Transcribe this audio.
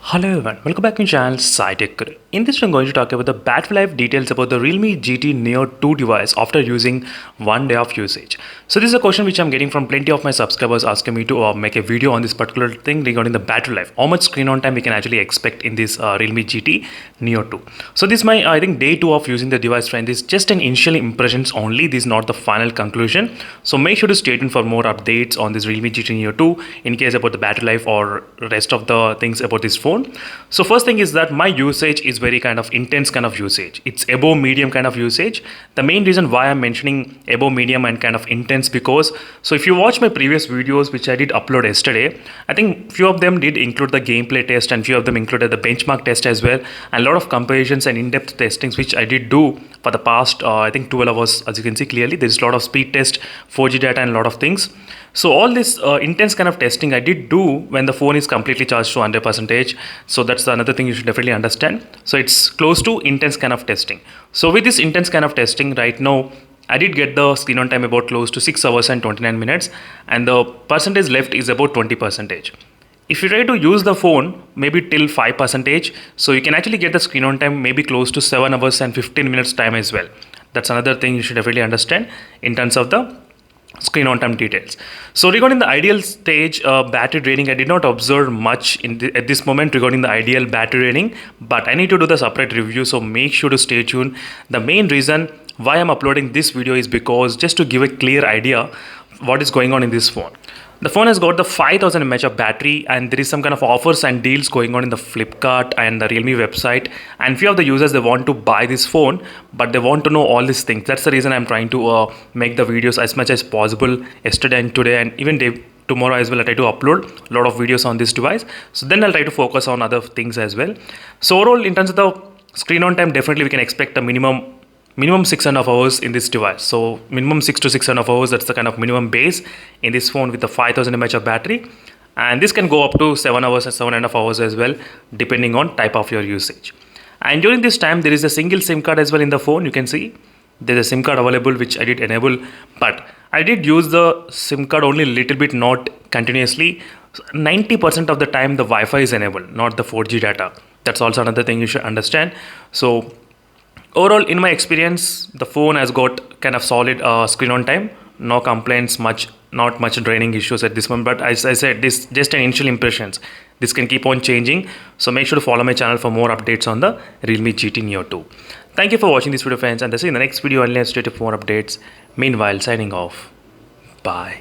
Hello everyone, welcome back to my channel SciTech Guru. In this video, I'm going to talk about the battery life details about the Realme GT Neo 2 device after using 1 day of usage. So this is a question which I'm getting from plenty of my subscribers asking me to make a video on this particular thing regarding the battery life. How much screen on time we can actually expect in this Realme GT Neo 2. So this is my, I think, day 2 of using the device, friend. This is just an initial impressions only. This is not the final conclusion. So make sure to stay tuned for more updates on this Realme GT Neo 2 in case about the battery life or rest of the things about this phone. So first thing is that my usage is very kind of intense kind of usage. It's above medium kind of usage. The main reason why I'm mentioning above medium and kind of intense because, so if you watch my previous videos which I did upload yesterday, I think few of them did include the gameplay test and few of them included the benchmark test as well, and a lot of comparisons and in-depth testings which I did do for the past I think 12 hours. As you can see clearly, there's a lot of speed test, 4G data and a lot of things. So all this intense kind of testing I did do when the phone is completely charged to 100%. So that's another thing you should definitely understand. So it's close to intense kind of testing. So with this intense kind of testing right now, I did get the screen on time about close to 6 hours and 29 minutes, and the percentage left is about 20%. If you try to use the phone maybe till 5%, so you can actually get the screen on time maybe close to 7 hours and 15 minutes time as well. That's another thing you should definitely understand in terms of the screen on time details. So regarding the ideal stage battery draining, I did not observe much at this moment regarding the ideal battery draining, but I need to do the separate review, so make sure to stay tuned. The main reason why I'm uploading this video is because just to give a clear idea what is going on in this phone. The phone has got the 5000 mAh of battery, and there is some kind of offers and deals going on in the Flipkart and the Realme website, and few of the users, they want to buy this phone but they want to know all these things. That's the reason I'm trying to make the videos as much as possible yesterday and today, and even tomorrow as well. I try to upload a lot of videos on this device, so then I'll try to focus on other things as well. So overall, in terms of the screen on time, definitely we can expect a minimum 6.5 hours in this device. So minimum 6 to 6.5 hours, that's the kind of minimum base in this phone with the 5000 mAh of battery, and this can go up to 7 hours and 7.5 hours as well depending on type of your usage. And during this time there is a single SIM card as well in the phone. You can see there's a SIM card available which I did enable, but I did use the SIM card only a little bit, not continuously. 90% of the time the Wi-Fi is enabled, not the 4G data. That's also another thing you should understand. So overall, in my experience, the phone has got kind of solid screen on time, no complaints, not much draining issues at this moment. But as I said, this just an initial impressions. This can keep on changing. So make sure to follow my channel for more updates on the Realme GT Neo 2. Thank you for watching this video, friends, and I'll see you in the next video. I'll stay tuned for more updates. Meanwhile, signing off. Bye.